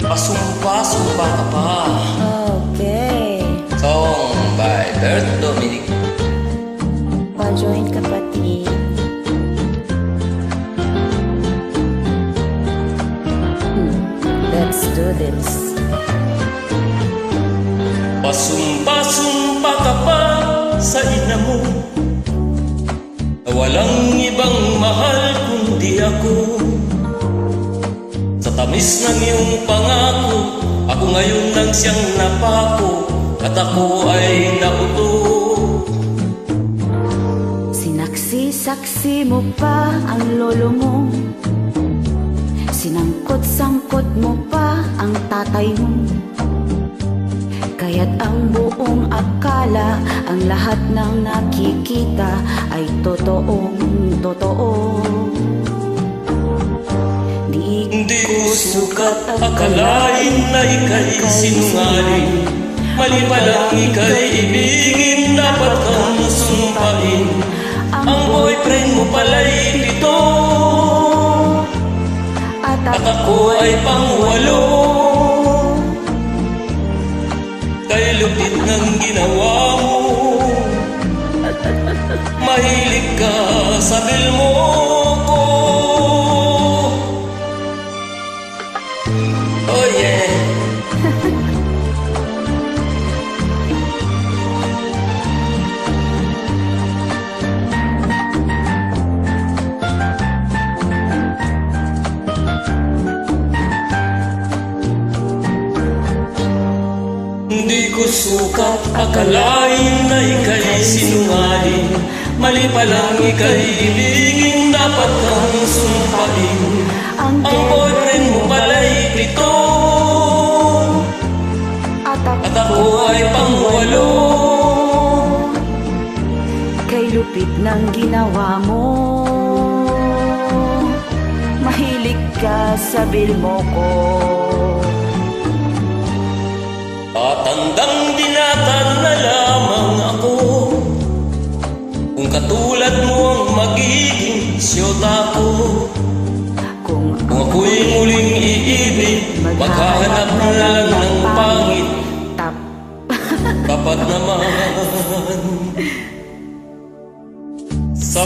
Pasumpa-sumpa ka pa. Okay. Song by Bert Dominic. Pa-join kapatid. Let's do this. Pasumpa-sumpa ka pa sa ina mo, na walang ibang mahal kundi ako. Sa tamis ng iyong pangako, ako ngayon lang siyang napako, at ako ay nauto. Sinaksi-saksi mo pa ang lolo mo, sinangkot-sangkot mo pa ang tatay mo. Kaya't ang buong akala, ang lahat ng nakikita ay totoong totoo. Hindi ko sukat akalain na ika'y sinungaling. Mali palang ika'y ibigin, dapat kang sumpain. Ang boyfriend mo pala'y pito, at ako ay pangwalo. Kay lupit ng ginawa mo, mahilig ka sa bilmo ko. Oh yeah. Hindi ko sukat akalain na ika'y sinungaling. Mali palang ika'y ibigin, dapat kang sumpain. Ang boyfriend mo pala'y pito, at ako ay pangwalo. Kay lupit ng ginawa mo, mahilig ka sa bilmo ko. Tatandang binata na lamang ako, kung katulad mo ang magiging siyota ko. Kung ako'y muling iibig, maghahanap na lang ng pangit. Tapat naman sa